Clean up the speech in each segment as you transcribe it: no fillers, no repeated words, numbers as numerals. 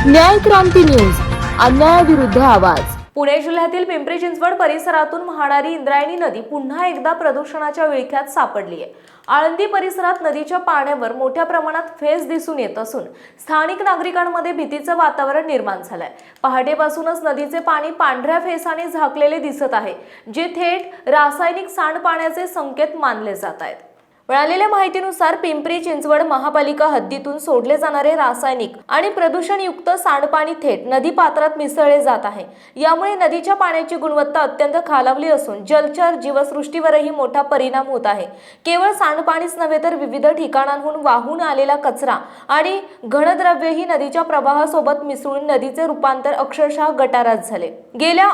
न्याय क्रांती न्यूज, अन्यायाविरुद्ध आवाज। पुणे जिल्ह्यातील पिंपरी चिंचवड परिसरातून वाहणारी इंद्रायणी नदी पुन्हा एकदा प्रदूषणाच्या विळख्यात सापडली आहे। आळंदी परिसरात नदीच्या पाण्यावर मोठ्या प्रमाणात फेस दिसून येत असून स्थानिक नागरिकांमध्ये भीतीचं वातावरण निर्माण झालंय। पहाटेपासूनच नदीचे पाणी पांढऱ्या फेसाने झाकलेले दिसत आहे, जे थेट रासायनिक सांडपाण्याचे संकेत मानले जात आहेत। मिळालेल्या माहितीनुसार पिंपरी चिंचवड महापालिका हद्दीतून सोडले जाणारे रासायनिक आणि प्रदूषणयुक्त सांडपाणी थेट नदी पात्रात मिसळले जात आहे। यामुळे नदीच्या पाण्याची गुणवत्ता अत्यंत खालावली असून जलचर जीवसृष्टीवरही मोठा परिणाम होत आहे। केवळ सांडपाणीच नव्हे तर विविध ठिकाणांहून वाहून आलेला कचरा आणि घनद्रव्यही नदीच्या प्रवाहासोबत मिसळून नदीचे रूपांतर अक्षरशः गटारात झाले। गेल्या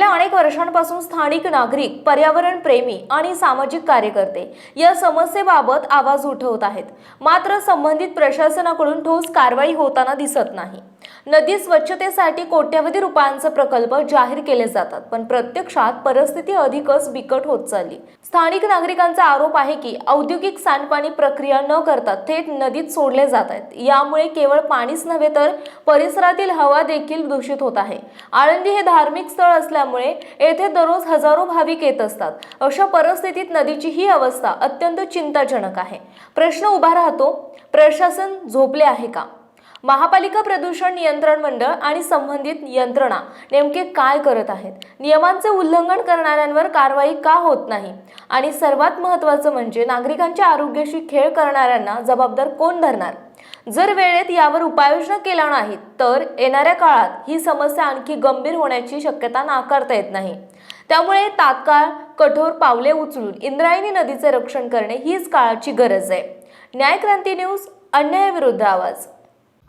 अनेक वर्षांपासून स्थानिक नागरिक, पर्यावरण प्रेमी आणि सामाजिक कार्यकर्ते या समस्येबाबत आवाज उठवत आहेत, मात्र संबंधित प्रशासनाकडून ठोस कारवाई होताना दिसत नाही। नदी स्वच्छतेसाठी कोट्यवधी रुपयांचे प्रकल्प जाहीर केले जातात, पण प्रत्यक्षात परिस्थिती अधिकच बिकट होत चालली। स्थानिक नागरिकांचा आरोप आहे की औद्योगिक सांडपाणी प्रक्रिया न करता थेट नदीत सोडले जात आहेत। यामुळे केवळ पाणीच नव्हे तर परिसरातील हवा देखील दूषित होत आहे। आळंदी हे धार्मिक स्थळ असल्यामुळे येथे दररोज हजारो भाविक येत असतात। अशा परिस्थितीत नदीची ही अवस्था अत्यंत चिंताजनक आहे। प्रश्न उभा राहतो, प्रशासन झोपले आहे का? महापालिका प्रदूषण नियंत्रण मंडळ आणि संबंधित यंत्रणा नेमके काय करत आहेत? नियमांचे उल्लंघन करणाऱ्यांवर कारवाई का होत नाही? आणि सर्वात महत्त्वाचं म्हणजे नागरिकांच्या आरोग्याशी खेळ करणाऱ्यांना जबाबदार कोण धरणार? जर वेळेत यावर उपाययोजना केल्या नाहीत तर येणाऱ्या काळात ही समस्या आणखी गंभीर होण्याची शक्यता नाकारता येत नाही। त्यामुळे तात्काळ कठोर पावले उचलून इंद्रायणी नदीचे रक्षण करणे हीच काळाची गरज आहे। न्याय क्रांती न्यूज, अन्यायाविरुद्ध आवाज।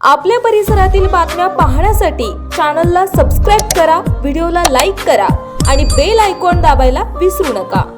आपल्या परिसरातील बातम्या पाहण्यासाठी चॅनलला सबस्क्राईब करा, व्हिडिओला लाईक करा आणि बेल आयकॉन दाबायला विसरू नका।